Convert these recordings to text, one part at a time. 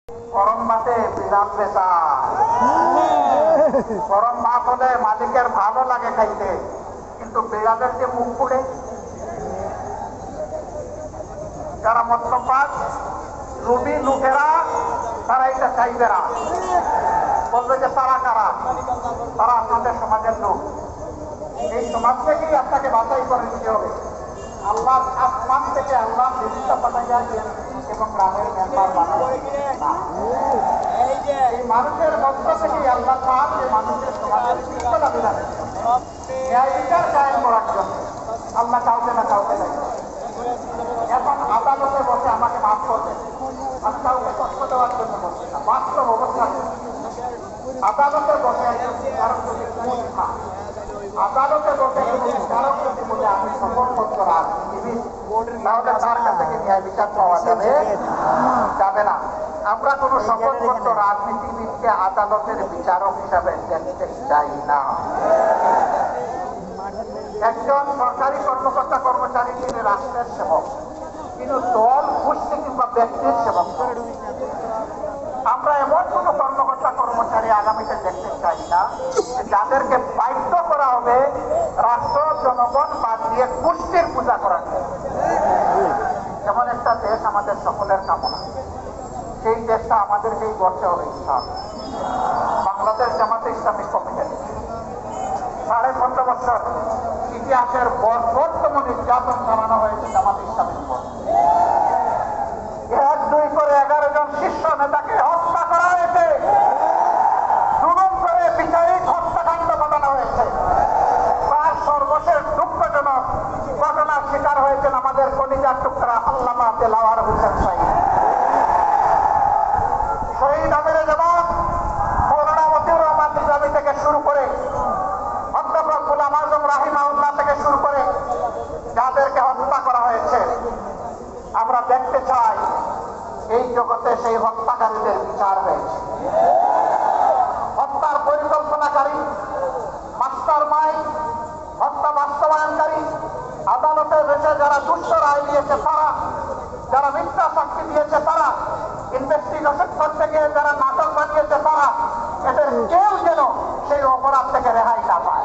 গরম ভাতে বিরাট বেচা। গরম ভাত হলে মালিকের ভালো লাগে খাইতে, কিন্তু বিড়ালের যে মুখ পুড়ে, যারা মদ্যপান রুবি লুটেরা, তারা এটা চাইবে না। বলবে যে তারা কারা? তারা আপনাদের সমাজের লোক। এই সমাজ থেকেই আপনাকে বাছাই করে দিতে হবে। আল্লাহ আসমান থেকে আল্লাহ বিভিন্ন পাঠাইয়া এবং গ্রামের মেম্বার বানাবে। এই মানুষের মধ্য থেকেই আল্লাহ পাক যে মানুষের সমাজের শৃঙ্খলা বিধান ন্যায় বিচার কায়েম করার জন্য আল্লাহ কাউকে না কাউকে দেয়। এখন আদালতে বসে আমাকে মাফ করবেন, আমি কাউকে কষ্ট দেওয়ার জন্য বলছি না, বাস্তব অবস্থা। আদালতে বসে একজন বিচারক যদি আদালতে বসে বিচারক যদি বলে আমি শপথপত্র রাজনীতিবিদ, তাহলে তার কাছ থেকে ন্যায় বিচার পাওয়া যাবে না। আমরা কোনো শপথপত্র রাজনীতিবিদকে আদালতের বিচারক হিসাবে দেখতে চাই না। একজন সরকারি কর্মকর্তা কর্মচারী তিনি রাষ্ট্রের সেবক, কিন্তু দল গোষ্ঠী কিংবা ব্যক্তির সেবক। আমরা এমন কোন কর্মকর্তা কর্মচারী আগামীতে দেখতে চাই না যাদেরকে বাধ্য করা হবে রাষ্ট্র জনগণ বাদ দিয়ে গোষ্ঠীর পূজা করার জন্য। যেমন একটা দেশ আমাদের সকলের কামনা, সেই দেশটা আমাদেরকেই গড়তে হবে ইনশাআল্লাহ। বাংলাদেশ জামাতে ইসলামী কমিটি 15.5 বছর ইতিহাসের বর্বরতম নির্যাতন চালানো হয়েছে জামাতে ইসলামীর উপর। 1-2 করে 11 জন শীর্ষ নেতাকে হত্যা করা হয়েছে, জুলুম করে বিচারিক হত্যাকাণ্ড ঘটানো হয়েছে। তার সর্বশেষ দুঃখজনক ঘটনার শিকার হয়েছেন আমাদের কলিজার টুকরা আল্লামা দেলাওয়ার হোসেন সাঈদ। শহীদ আমিরে জামাত মওলানা মতিউর রহমান নিজামী থেকে শুরু করে অধ্যাপক গোলাম আজম রাহিমাহুল্লাহ থেকে শুরু করে যাদেরকে হত্যা করা হয়েছে, আমরা দেখতে চাই এই জগতে সেই হত্যাকারীদের বিচার হয়েছে। হত্যার পরিকল্পনাকারী, মাস্টার মাইন্ড, হত্যা বাস্তবায়নকারী, আদালতের দেশে যারা দুষ্ট রায় দিয়েছে তারা, যারা মিথ্যা সাক্ষী দিয়েছে তারা, ইনভেস্টিগেশন করতে গিয়ে যারা নাটক বানিয়েছে তারা, এদের কেউ যেন সেই অপরাধ থেকে রেহাই না পায়।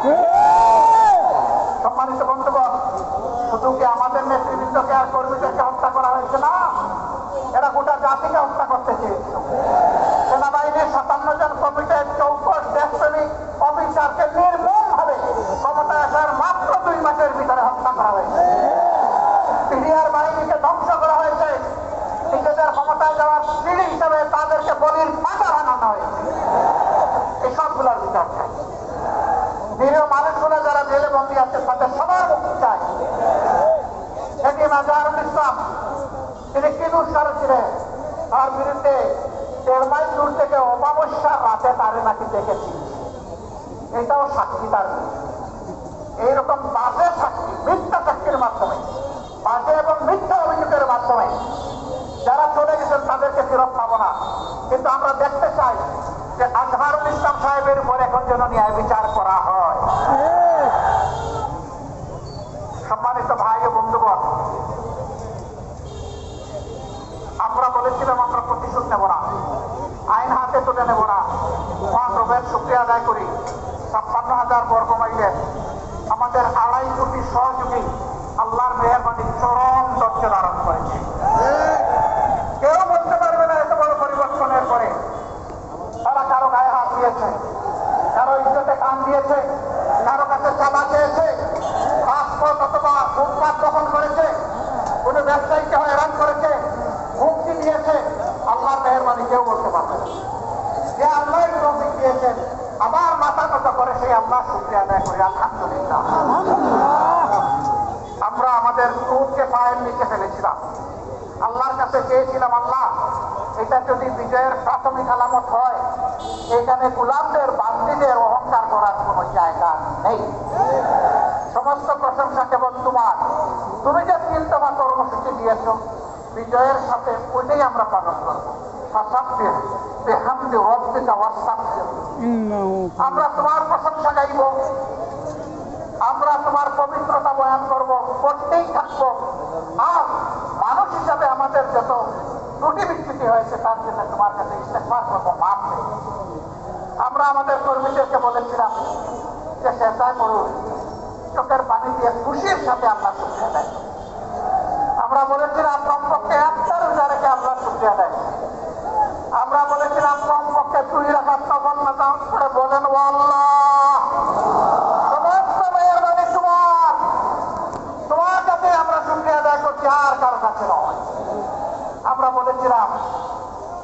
সম্মানিত বন্ধুগণ, শুধু কি আমাদের নেতৃবৃন্দকে আর কর্মীদেরকে হত্যা করা হয়েছে না, এরা গোটা জাতিকে হত্যা করতে চেয়েছিল। সেনাবাহিনীর 57 জন কমিটির 64 দেশপ্রেমিক অফিসারকে নির্মমভাবে ক্ষমতায় আসার মাত্র 2 মাসের ভিতরে হত্যা করা হয়েছে। সিরিয়ার বাহিনীকে ধ্বংস করা হয়েছে, নিজেদের ক্ষমতায় যাওয়ার সিঁড়ি হিসেবে তাদেরকে বলির পাতা বানানো হয়েছে। এই সবগুলোর বিচার চাই। নিরীহ মানুষগুলো যারা জেলে বন্দী আছে তাদের সবার মুক্তি চাই। এটি আজহারুল ইসলাম, তিনি কিদুর সারে ছিলেন, তার বিরুদ্ধে 1.5 মাইল দূর থেকে অমাবস্যার রাতে তারে নাকি দেখেছি, এটাও সাক্ষী তার। এইরকম বাজে সাক্ষী, মিথ্যা সাক্ষীর মাধ্যমে, বাজে এবং মিথ্যা অভিযোগের মাধ্যমে যারা চলে গেছেন তাদেরকে ফেরত পাবো না। কিন্তু আমরা দেখতে চাই যে আজহারুল ইসলাম সাহেবের উপর এখন যেন ন্যায় বিচার করা হয়। সম্মানিত ভাই ও বন্ধুগণ, আমরা বলেছিলাম আমরা প্রতিশোধ নেব না, আইন হাতে তুলে নেব না। মহান রবের শুকরিয়া আদায় করি, 56,000 বর্গ মাইলের আমাদের 2.5 কোটি সহযোগী আল্লাহর মেহেরবানি চরম ধৈর্য ধারণ করেছে। কেউ বলতে পারবে না এত বড় পরিবর্তনের পরে তারা কারো গায়ে হাত দিয়েছে, কারো ইজ্জতে কান দিয়েছে, কারো কাছে চাঁদা চেয়েছে, রাজপথ অথবা ফুটপাত দখল করেছে, কোন ব্যবসায়ীকে হয়রান করেছে, মুক্তি দিয়েছে। আল্লাহর মেহেরবানি কেউ বলতে পারবে না। যে আল্লাহ তৌফিক দিয়েছেন, আবার মাথা নত করে সেই আল্লাহ শুকরিয়া আদায় করি আলহামদুলিল্লাহ। আমরা আমাদের ক্রোধকে পায়ের নিচে ফেলেছিলাম, আল্লাহর কাছে চেয়েছিলাম আল্লাহ এটা যদি বিজয়ের প্রাথমিক আলামত হয়, এখানে গোলামদের বান্দিদের অহংকার করার কোনো জায়গা নেই। সমস্ত প্রশংসা কেবল তোমার। তুমি যে 3 দফা কর্মসূচি দিয়েছ, বিজয়ের সাথে ওইটাই আমরা পালন করবো। আমরা তোমার প্রশংসা গাইব, আমরা তোমার পবিত্রতা বয়ান করবো, করতেই থাকবো। আর মানুষ হিসাবে আমাদের যত ত্রুটি বিচ্যুতি হয়েছে তার জন্য তোমার কাছে ইস্তেগফার করবো, মাফ নেই। আমরা আমাদের কর্মীদেরকে বলেছিলাম যে চেষ্টা করুন চোখের পানি দিয়ে খুশির সাথে আল্লাহ শুকরিয়া দেয়। আমরা বলেছিলাম কমপক্ষে একটা রোজা রেখে আল্লাহ শুকরিয়া দেয়। আমরা বলেছিলাম কমপক্ষে 2 রাকাত নফল নামাজ পড়ে বলেন ও আল্লাহ সমস্ত মেহরবানি তোমার, তোমার কাছে আমরা শুকরিয়া আদায় করছি, আর কারো কাছে নয়। আমরা বলেছিলাম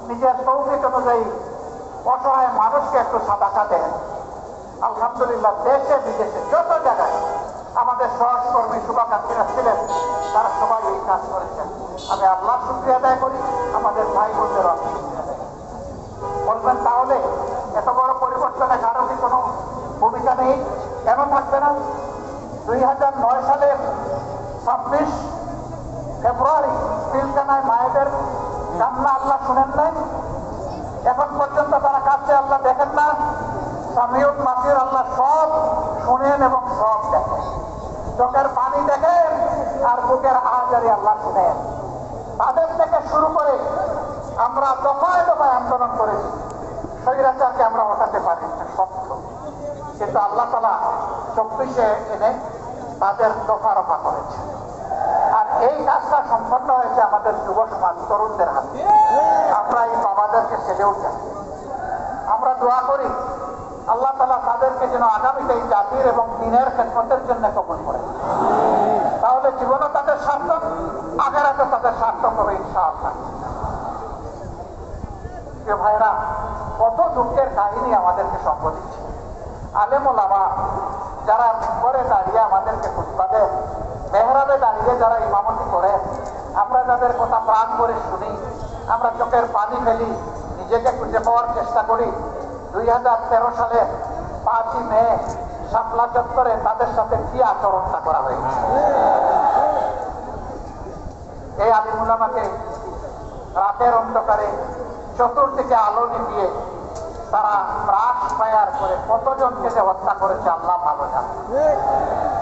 নিজের তৌফিক অনুযায়ী অসহায় মানুষকে একটু সাদাকা দেন। আলহামদুলিল্লাহ দেশে বিদেশে যত জায়গায় আমাদের সহকর্মী শুভাকাঙ্ক্ষীরা ছিলেন তারা সবাই এই কাজ করেছেন। আমি আল্লাহ শুকরিয়া আদায় করি, আমাদের ভাই বোনদের আমি শুকরিয়া আদায় করি। বলবেন তাহলে এত বড় পরিবর্তনে কারো কি কোনো ভূমিকা নেই? কেন থাকবে না? 2009 সালের 26 ফেব্রুয়ারি পিলখানায় মায়েদের কান্না আল্লাহ শুনেন নাই? এখন পর্যন্ত তারা কাছে আল্লাহ দেখেন না? সামিউল মাসির আল্লাহ সব শুনেন এবং সব দেখেন। চোখের পানি দেখেন আর বুকের আহাজারি আল্লাহ শুনেন। তাদের থেকে শুরু করে আমরা দফায় দফায় আন্দোলন করেছি, স্বৈরাচারকে আমরা ওঠাতে পারি সত্য, কিন্তু আল্লাহ তাআলা 24-এ এনে তাদের দফা রফা করেছে। আর এই কাজটা সম্পন্ন হয়েছে আমাদের যুব সমাজ তরুণদের হাতে। আমরা এই বাবাদেরকে সেজে উঠে আমরা দোয়া করি আল্লাহ তাআলা তাদেরকে যেন আগামীতে এই জাতির এবং দ্বীনের খেদমতের জন্য কবুল করে। তাহলে জীবনও তাদের সার্থক, আখিরাতে তাদের সার্থক হবে ইনশাআল্লাহ। প্রিয় ভাইরা, কত দুঃখের কাহিনী আমাদেরকে সঙ্গ দিচ্ছে। আলেম ওলামা যারা মিম্বরে দাঁড়িয়ে আমাদেরকে খুতবা দেন, মেহরাবে দাঁড়িয়ে যারা ইমামতি করেন, আমরা যাদের কথা প্রাণ করে শুনি, আমরা চোখের পানি ফেলি, নিজেকে খুঁজে পাওয়ার চেষ্টা করি। 2013 সালের 5ই মে শাপলা চত্বরে তাদের সাথে কি আচরণটা করা হয়েছে। এই আলিম উলামাকে রাতের অন্ধকারে চতুর্দিকে আলো নিভিয়ে তারা ব্রাশ ফায়ার করে কতজনকে যে হত্যা করেছে আল্লাহ ভালো জানে।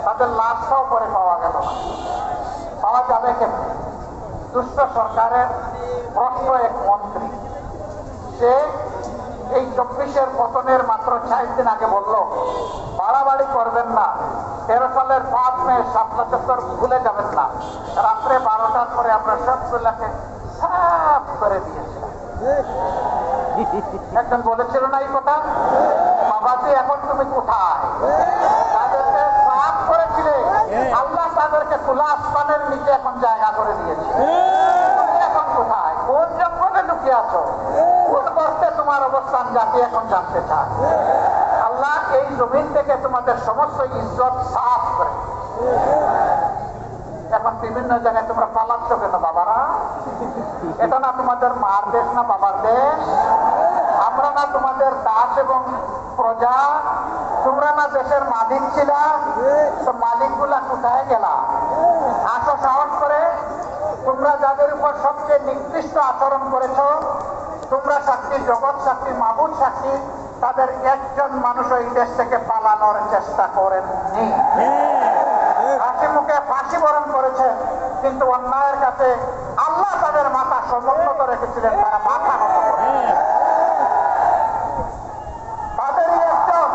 তাদের লাশটাও পরে পাওয়া গেল না। পাওয়া যাবে কেমন? দুষ্ট সরকারের ভ্রষ্ট এক মন্ত্রী, সে এই 24-এর পতনের মাত্র 60 দিন আগে বলল বাড়াবাড়ি করবেন না, 13 সালের 5 মে শাপলা চত্বর ভুলে যাবেন না, রাত্রে 12টার পরে আমরা সবগুলাকে সাফ করে দিয়েছিলাম। একজন বলেছিল না এই কথা, বাবাজি এখন তুমি কোথায়? তাদেরকে সাফ করেছিলে, আল্লাহ তাদেরকে খোলা আসমানের নিচে এখন জায়গা করে দিয়েছে। তুমি এখন কোথায়? কোন জঙ্গলে লুকিয়ে আছো? কোন গর্তে তোমার অবস্থান জাতি এখন জানতে চায়। আল্লাহ এই জমিন থেকে তোমাদের সমস্ত ইজ্জত সাফ করে। এখন বিভিন্ন জায়গায় তোমরা পালাচ্ছ কেন বাবারা? এটা না তোমাদের মার দেশ না বাবার দেশ? আমরা না তোমাদের দাস এবং প্রজা? তোমরা না দেশের মালিক ছিলা? তো মালিক গুলা কোথায় গেলা? আসো সাহস করে। তোমরা যাদের উপর সবচেয়ে নিকৃষ্ট আচরণ করেছ, তোমরা সাক্ষী, জগৎ সাক্ষী, মাবুদ সাক্ষী, তাদের একজন মানুষ এই দেশ থেকে পালানোর চেষ্টা করেননি। হাসি মুখে ফাঁসি বরণ করেছেন, কিন্তু অন্যায়ের কাছে আল্লাহ তাদের মাথা সমুন্নত রেখেছিলেন, তারা মাথা নত করে। তাদেরই একজন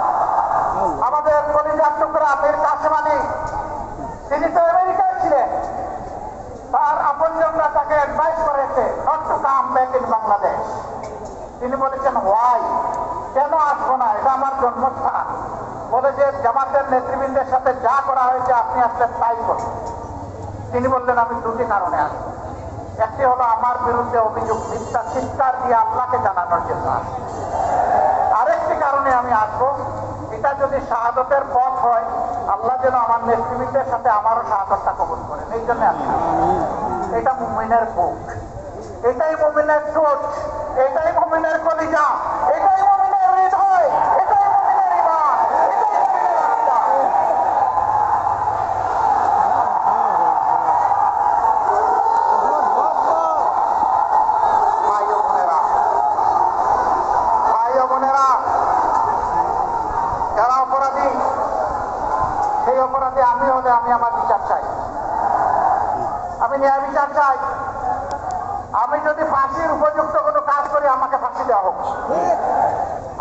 আমাদের কলিজার টুকরা মীর কাসেম আলী, তিনি তো আমেরিকায় ছিলেন। তার আপনজনরা তাকে অ্যাডভাইস করেছে not to come back in Bangladesh. তিনি বলেছেন ওয়াই, কেন আসবো না, এটা আমার জন্মস্থান। বলে যে জামাতের নেতৃবৃন্দের সাথে যা করা হয়েছে আপনি আসলে তাই করুন। তিনি বললেন আমি দুটি কারণে আসবো। একটি হলো আমার বিরুদ্ধে অভিযোগ মিথ্যা চিৎকার দিয়ে আল্লাহকে জানানোর জন্য আসবো। আরেকটি কারণে আমি আসবো, এটা যদি শাহাদতের পথ হয়, আল্লাহ যেন আমার নেতৃবৃন্দের সাথে আমারও শাহাদতটা কবুল করেন, এই জন্য আমি এটা মুমিনের বুক, এটাই মুমিনের চোট, এটাই মুমিনের কলিজা, এটাই মুমিনের হৃদয়, এটাই মুমিনের ঈমান, এটাই মুমিনের আত্মা। ভাই ও বোনেরা, যারা অপরাধী, সেই অপরাধী আমি হলে আমি আমার বিচার চাই, আমি ন্যায় বিচার চাই। আমি যদি ফাঁসির উপযুক্ত কোনো কাজ করি আমাকে ফাঁসি দেওয়া হোক।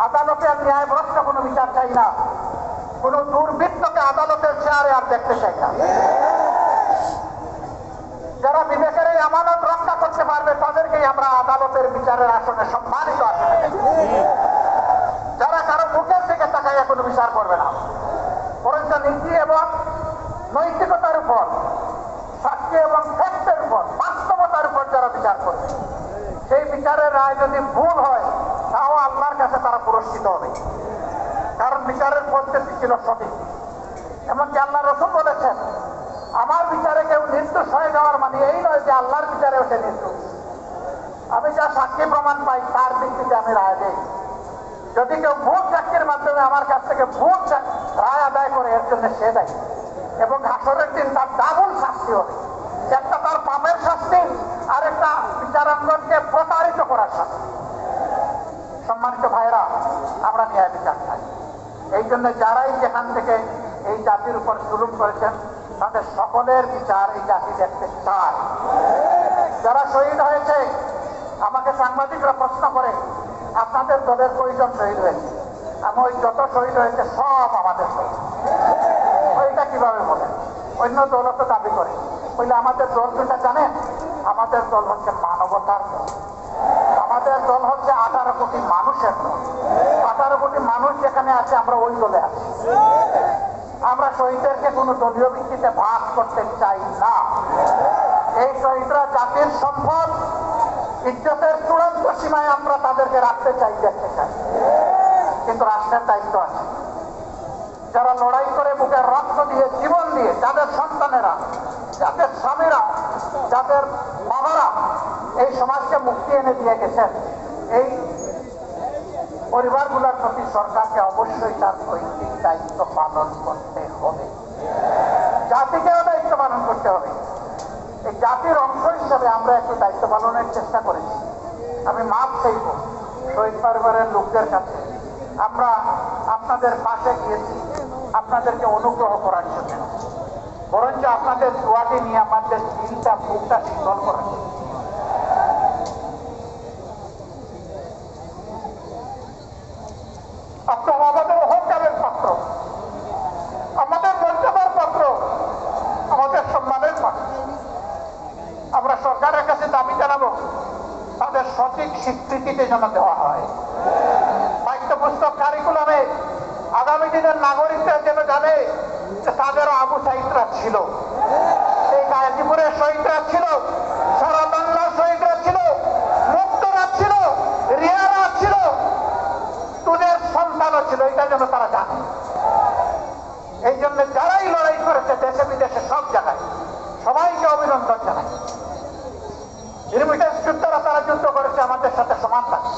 আদালতের ন্যায়ভ্রষ্ট কোনো বিচার চাই না, কোনো দুর্বৃত্তকে আদালতের চেয়ারে আর দেখতে চাই না। যারা বিবেকের এই আমানত রক্ষা করতে পারবে তাদেরকেই আমরা আদালতের বিচারের আসনে সম্মানিত আসনে দেখব। যারা কারো মুখের দিকে তাকাইয়া কোনো বিচার করবে না, বরঞ্চ নীতি এবং নৈতিকতার উপর, সাক্ষী এবং ফ্যাক্টের উপর, বাস্তবতার উপর যারা বিচার করবে, সেই বিচারের রায় যদি ভুল হয় তাও আল্লাহর কাছে তারা পুরস্কৃত হবে, কারণ বিচারের পদ্ধতি ছিল সঠিক। এমনকি আল্লাহ রাসূল বলেছেন, আমার বিচারে কেউ নির্দোষ হয়ে যাওয়ার মানে এই নয় যে আল্লাহর বিচারেও সে নির্দোষ। আমি যা সাক্ষী প্রমাণ পাই তার ভিত্তিতে আমি রায় দিই। যদি কেউ ভুল সাক্ষীর মাধ্যমে আমার কাছ থেকে ভুল রায় আদায় করে, এর জন্য সে দায়ী, এবং হাসরের দিন তার ডাবল শাস্তি হবে। একটা তার পাপের শাস্তি, আর একটা বিচারাঙ্গনকে প্রতারিত করার শাস্তি। সম্মানিত ভাইরা, আমরা ন্যায় বিচার চাই। এই জন্য যারাই যেখান থেকে এই জাতির উপর জুলুম করেছেন তাদের সকলের বিচার এই জাতি দেখতে চায়। যারা শহীদ হয়েছে, আমাকে সাংবাদিকরা প্রশ্ন করে আপনাদের দলের কয়জন শহীদ হয়েছে? আমি ওই যত শহীদ হয়েছে সব আমাদের শহীদ। ওইটা কিভাবে বলেন? অন্য দলও তো দাবি করে। বললে আমাদের দল দুটা জানেন, আমাদের দল হচ্ছে মানবতার দল। আমাদের দল হচ্ছে 18 কোটি মানুষের দল। 18 কোটি মানুষ যেখানে আছে আমরা ওই দলে আছি। আমরা শহীদদেরকে কোনো দলীয় ভিত্তিতে ভাগ করতে চাই না। এই শহীদরা জাতির সম্পদ, ইজ্জতের চূড়ান্ত সীমায় আমরা তাদেরকে রাখতে চাই, দেখতে চাই। কিন্তু রাষ্ট্রের দায়িত্ব আছে। যারা লড়াই করে বুকের রক্ত দিয়ে, জীবন দিয়ে, যাদের সন্তানেরা, যাদের স্বামীরা, যাদের বাবারা এই সমাজকে মুক্তি এনে দিয়ে গেছেন, এই পরিবারগুলোর প্রতি সরকারকে অবশ্যই তার নৈতিক দায়িত্ব পালন করতে হবে। জাতিকেও দায়িত্ব পালন করতে হবে। এই জাতির অংশ হিসাবে আমরা একটু দায়িত্ব পালনের চেষ্টা করেছি। আমি মাপ চাইব শহীদ পরিবারের লোকদের কাছে। আমরা আপনাদের পাশে গিয়েছি আপনাদেরকে অনুগ্রহ করার জন্য, বরঞ্চ আপনাদের দোয়াটি নিয়ে আমাদের দিলটা, বুকটা শীতল করার জন্য। আপনারা আমাদের অহংকারের পাত্র, আমাদের মর্যাদার পাত্র, আমাদের সম্মানের পাত্র। আমরা সরকারের কাছে দাবি জানাবো তাদের সঠিক স্বীকৃতিতে যেন দেওয়া হয়। পাঠ্যপুস্তক কারিকুলামে আগামী দিনের নাগরিকরা যেন জানে যে তাদেরও আবু সাঈদরা ছিল, এই গাজীপুরের শহীদরা ছিল, সারা বাংলার শহীদরা ছিল, মুক্তরা ছিল, রিয়ারা ছিল, তোদের সন্তানও ছিল, এটা যেন তারা জানে। এই জন্য যারাই লড়াই করেছে দেশে বিদেশে সব জায়গায় সবাইকে অভিনন্দন জানাই। রিমিটেন্স যোদ্ধারা তারা যুদ্ধ করেছে আমাদের সাথে সমান থাকে।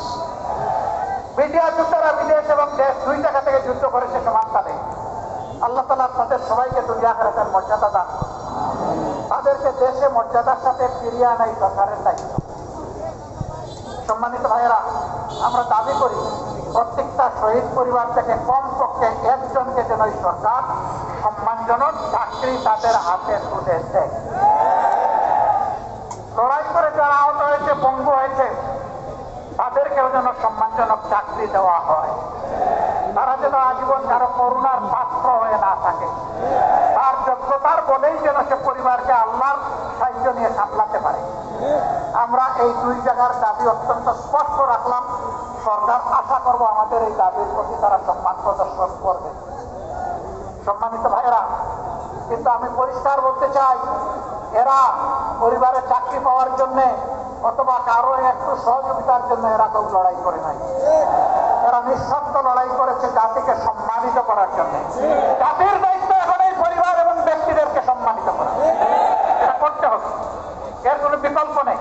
মিডিয়া যোদ্ধারা বিদেশ এবং দেশ দুই জায়গা থেকে যুদ্ধ করেছে সমান তালে। আল্লাহ তাআলা তাদের সবাইকে দুনিয়া আখিরাতের মর্যাদা দান করুন। তাদেরকে দেশে মর্যাদার সাথে ফিরিয়ে আনাই সরকারের দায়িত্ব। সম্মানিত ভাইয়েরা, আমরা দাবি করি প্রত্যেকটা শহীদ পরিবার থেকে কমপক্ষে একজনকে যেন এই সরকার সম্মানজনক চাকরি তাদের হাতে তুলে দেয়। লড়াই করে যারা আহত হয়েছে, পঙ্গু হয়েছে, তাদেরকেও যেন সম্মানজনক চাকরি দেওয়া হয়। তারা যেন আজীবন কারো করুণার পাত্র হয়ে না থাকে। তার যোগ্যতার বলেই যেন সে পরিবারকে আল্লাহর সাহায্য নিয়ে সামলাতে পারে। আমরা এই দুই জায়গার দাবি অত্যন্ত স্পষ্ট রাখলাম। সরকার আশা করব আমাদের এই দাবির প্রতি তারা সম্মান প্রদর্শন করবে। সম্মানিত ভাইয়েরা, কিন্তু আমি পরিষ্কার বলতে চাই, এরা পরিবারে চাকরি পাওয়ার জন্য অথবা কারো একটু সহযোগিতার জন্য এরা কেউ লড়াই করে নাই। এরা নিঃস্বার্থ লড়াই করেছে জাতিকে সম্মানিত করার জন্য। জাতির দায়িত্ব এখন এই পরিবার এবং ব্যক্তিদেরকে সম্মানিত করা, এটা করতে হবে, এর কোনো বিকল্প নেই।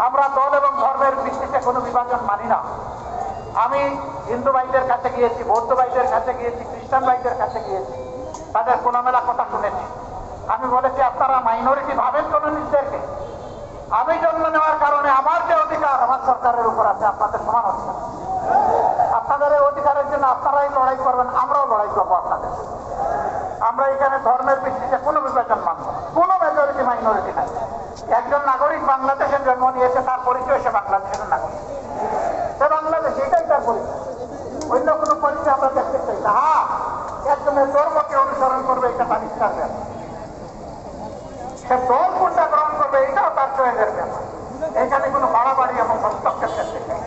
আমরা দল এবং ধর্মের ভিত্তিতে কোনো বিভাজন মানি না। আমি হিন্দু ভাইদের কাছে গিয়েছি, বৌদ্ধ ভাইদের কাছে গিয়েছি, খ্রিস্টান ভাইদের কাছে গিয়েছি, তাদের খোলামেলা কথা শুনেছি। আমি বলেছি আপনারা মাইনরিটি ভাবেন কোন নিজেদেরকে? আমি জন্ম নেওয়ার কারণে আমার যে অধিকার আমার সরকারের উপর আছে, আপনাদের সমান অধিকার। আপনাদের এই অধিকারের জন্য আপনারাই লড়াই করবেন, আমরাও লড়াই করবো আপনাদের। আমরা এখানে ধর্মের ভিত্তিতে কোনো বিভাজন মানব না, কোনো মেজরিটি মাইনরিটি নাই। একজন নাগরিক বাংলাদেশের জন্ম নিয়েছে, তার পরিচয় সে বাংলাদেশের নাগরিক, সে বাংলাদেশ, এটাই তার পরিচয়। অন্য কোনো পরিচয় আমরা দেখতে চাই না। হ্যাঁ, একজনের ধর্মকে অনুসরণ করবে, এটা তার ইচ্ছার ব্যাপার। সে দল কোনটা গ্রহণ করবে, এটাও তার চয়েসের ব্যাপার। এখানে কোনো বাড়াবাড়ি এবং হস্তক্ষেপ করতে চাই,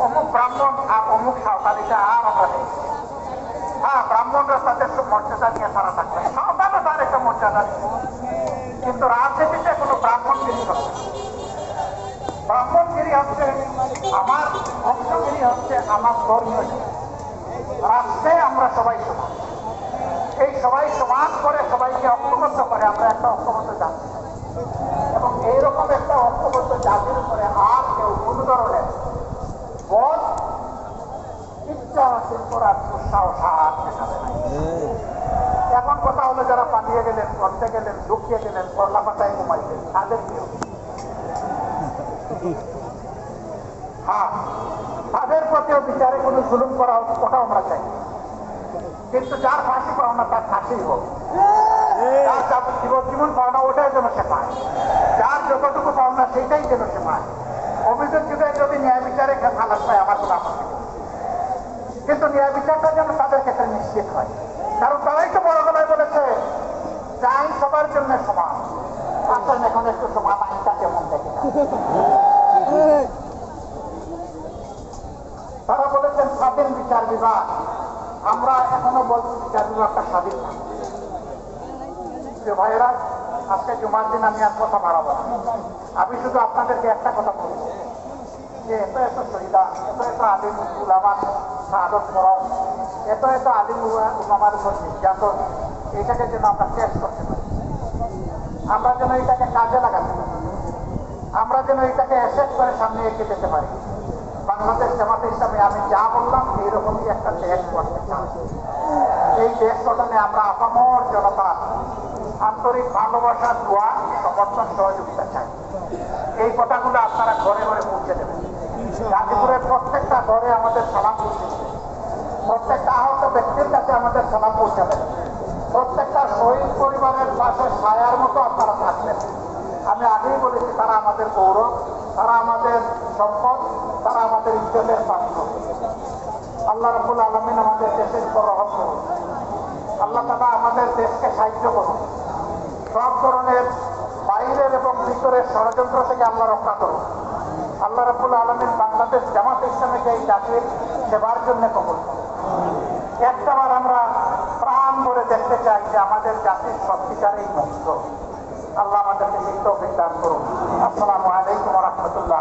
অমুক ব্রাহ্মণ আর অমুক সাঁওতালিটা আর আমরা নেই। হ্যাঁ, ব্রাহ্মণরা তাদের সব মর্যাদা নিয়ে তারা থাকবে, সাঁওতালও তার একটা মর্যাদা নেই, কিন্তু রাজনীতিতে কোনো ব্রাহ্মণগিরি হবে না। ব্রাহ্মণগিরি হচ্ছে আমার বংশগিরি, হচ্ছে আমার ধর্মীয়। রাষ্ট্রে আমরা সবাই সমান, এই সবাই সমান করে সবাইকে ঐক্যবদ্ধ করে আমরা একটা ঐক্যবদ্ধ জাতি, এবং এইরকম একটা ঐক্যবদ্ধ জাতির উপরে আর কেউ কোন ধরনের বল ইচ্ছা হাসিল করার দুঃসাহস আর দেখাবে না। এখন কথা হলো, যারা পালিয়ে গেলেন, করতে গেলেন, লুকিয়ে গেলেন, কলা পাতায় ঘুমাইলেন, তাদের কি হবে? হ্যাঁ, তাদের প্রতিও বিচারে কোনো জুলুম করা ওটা আমরা চাই, কিন্তু যার ফাঁসি পাওনা তার ফাঁসি হবে, যার জীবন পাওনা ওটাই যেন সে পায়, যার যতটুকু পাওনা সেইটাই যেন সে পায়। অভিযোগ যুগে যদি ন্যায় বিচারে খালাস পায় আমার কোনো আপত্তি নেই, কিন্তু ন্যায় বিচারটা যেন তাদের ক্ষেত্রে নিশ্চিত হয়, কারণ তারাই তো বড় গলায় বলেছে যে আইন সবার জন্য সমান। আসলে এখন একটু সমান আইনটা কেমন দেখে তারা বলেছেন স্বাধীন বিচার বিভাগ, আমরা এখনো বলছি বিচার বিভাগটা স্বাধীন না। ভাইয়েরা, আজকে জুমার দিন আমি আর কথা বাড়াবো না, আমি শুধু আপনাদেরকে একটা কথা বলবো যে এত এত শহীদা, এত এত আলিম উলামার শাহাদত মরণ, এত এত আলিম উলামার উপর নির্যাতন, এটাকে যেন আমরা শেষ করতে পারি, আমরা যেন এটাকে কাজে লাগাতে পারি, আমরা যেন এটাকে অ্যাসেস করে সামনে এগিয়ে যেতে পারি। বাংলাদেশ জামাতে ইসলামী আমি যা বললাম এইরকমই একটা দেশ করতে চাই। এই দেশ গঠনে আমরা আপামর জনতা আন্তরিক ভালোবাসা, দোয়া, সমর্থন, সহযোগিতা চাই। এই কথাগুলো আপনারা ঘরে ঘরে পৌঁছে দেবেন। গাজীপুরের প্রত্যেকটা ঘরে আমাদের সালাম পৌঁছে দেবেন, প্রত্যেকটা আহত ব্যক্তির কাছে আমাদের সালাম পৌঁছাবেন, প্রত্যেকটা শহীদ পরিবারের পাশে ছায়ার মতো আপনারা থাকবেন। আমি আগেই বলেছি, তারা আমাদের গৌরব, তারা আমাদের সম্পদ, তারা আমাদের ইজ্জতের পাত্র। আল্লাহ রাব্বুল আলামিন আমাদের দেশের উপর রহম করুন, আল্লাহ তাআলা আমাদের দেশকে সাহায্য করুন, সব ধরনের বাইরের এবং ভিতরের ষড়যন্ত্র থেকে আল্লাহ রক্ষা করুন। আল্লাহ রাব্বুল আলামিন বাংলাদেশ জামাত ইসলামীকে এই জাতির সেবার জন্য কবুল করুন। একটাবার আমরা প্রাণ ভরে দেখতে চাই যে আমাদের জাতির সত্যিকারেই মুক্ত। আল্লাহ আমাদেরকে সেই তৌফিক দান করুন। আসসালামু আলাইকুম ওয়া রাহমাতুল্লাহ।